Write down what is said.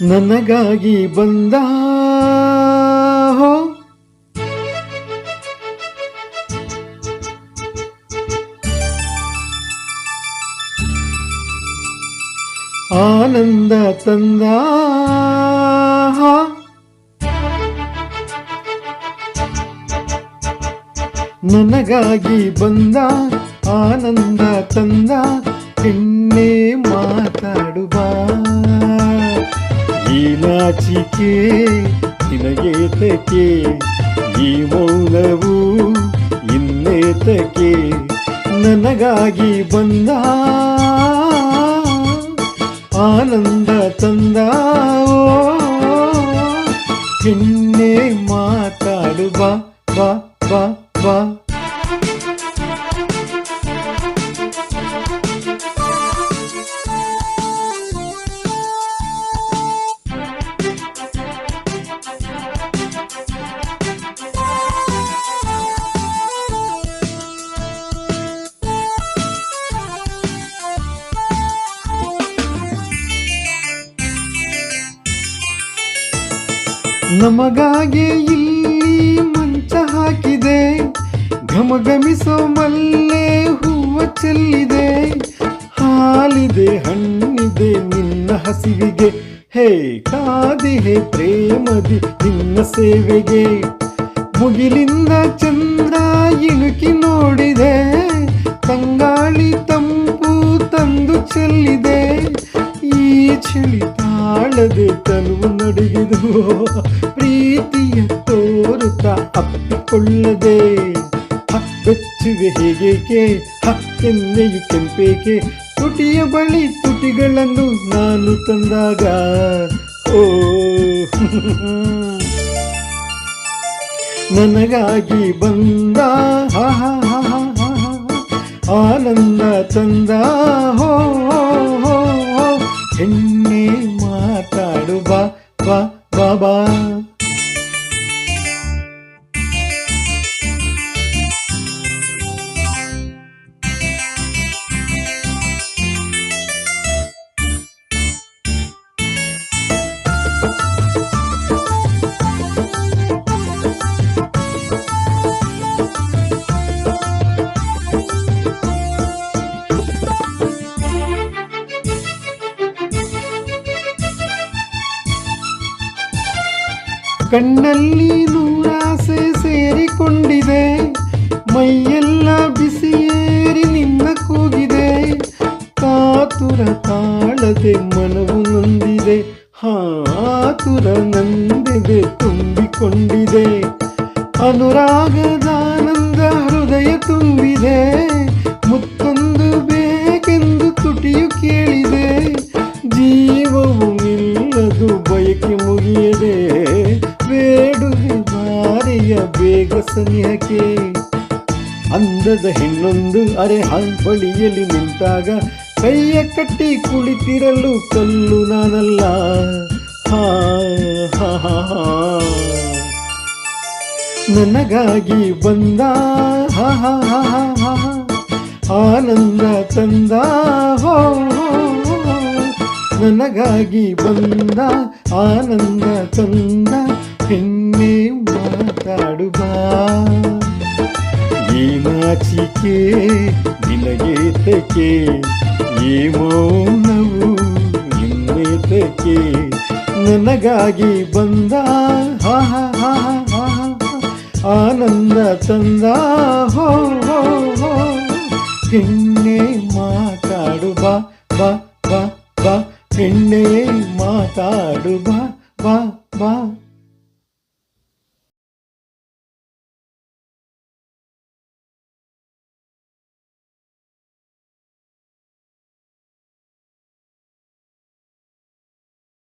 ನನಗಾಗಿ ಬಂದ ಆನಂದ ತಂದ ನನಗಾಗಿ ಬಂದ ಆನಂದ ತಂದ ಹೆಣ್ಣೆ ಮಾತಾಡುವ ಈ ನಾಚಿಕೆ ನಿನಗೇತಕ್ಕೆ ಈ ಮೌನವು ಇನ್ನೇತಕ್ಕೆ ನನಗಾಗಿ ಬಂದ ಆನಂದ ತಂದ ಹೆಣ್ಣೆ ಮಾತಾಡುವ ಬಾ ಬಾ ಬಾ ನಮಗಾಗಿ ಇಲ್ಲಿ ಮಂಚ ಹಾಕಿದೆ ಘಮಘಮಿಸೋ ಮಲ್ಲೆ ಹೂವ ಚೆಲ್ಲಿದೆ ಹಾಲಿದೆ ಹಣ್ಣಿದೆ ನಿನ್ನ ಹಸಿವಿಗೆ ಹೇ ಕಾದಿಹೆ ಪ್ರೇಮದಿ ನಿನ್ನ ಸೇವೆಗೆ ಮುಗಿಲಿಂದ ಚಂದ್ರ ಇಣುಕಿ ನೋಡಿದೆ ತಂಗಾಳಿ ತಂಪು ತಂದು ಚೆಲ್ಲಿದೆ ಈ ಚಳಿ ತಾಳದೆ ತನುವು ನಡುಗಿದು ಪ್ರೀತಿಯ ತೋರುತ್ತಾ ಅಪ್ಪಿಕೊಳ್ಳದೆ ಬೆಚ್ಚುವೆ ಹೇಗೇಕೆ ಕೆನ್ನೆಯು ಕೆಂಪೇಕೆ ತುಟಿಯ ಬಳಿ ತುಟಿಗಳನ್ನು ನಾನು ತಂದಾಗ ಓ ನನಗಾಗಿ ಬಂದ ಆನಂದ ತಂದ ಹೋ ಹೆಣ್ಣೆ ಮಾತಾಡು ಬಾ ಬಾ ಬಾಬಾ ಕಣ್ಣಲ್ಲಿ ನೂರಾಸೆ ಸೇರಿಕೊಂಡಿದೆ ಮೈಯೆಲ್ಲ ಬಿಸಿಯೇರಿ ನಿನ್ನ ಕೂಗಿದೆ ಕಾತುರ ತಾಳದೆ ಮನವು ನೊಂದಿದೆ ಆತುರ ನಂದಿದೆ ತುಂಬಿಕೊಂಡಿದೆ ಅನುರಾಗದಾನಂದ ಹೃದಯ ತುಂಬಿದೆ ಮುತ್ತೊಂದು ಬೇಕೆಂದು ತುಟಿಯು ಕೇಳಿದೆ ಜೀವವು ನಿಲ್ಲದು ಬಯಕೆ ಮುಗಿಯದೆ ಬೇಡುವೆ ಬಾರೆಯ ಬೇಗ ಸನಿಹಕ್ಕೆ ಅಂದದ ಹೆಣ್ಣೊಂದು ಅರೆ ಬಳಿಯಲ್ಲಿ ನಿಂತಾಗ ಕೈಯ ಕಟ್ಟಿ ಕುಳಿತಿರಲು ಕಲ್ಲು ನಾನಲ್ಲ ಹಾ ನನಗಾಗಿ ಬಂದ ಆನಂದ ತಂದ ನನಗಾಗಿ ಬಂದ ಆನಂದ ತಂದ ಹೆಣ್ಣೆ ಮಾತಾಡುವ ಈ ನಾಚಿಕೆ ನಿನಗೇತಕ್ಕೆ ಈ ಮೌನವು ಇನ್ನೇತಕ್ಕೆ ನನಗಾಗಿ ಬಂದ ಆನಂದ ತಂದ ಹೋ ಹೆಣ್ಣೆ ಮಾತಾಡುವ ಬಾ ಬಾ ಬಾ ಹೆಣ್ಣೆ ಮಾತಾಡು ಬಾ ಬಾ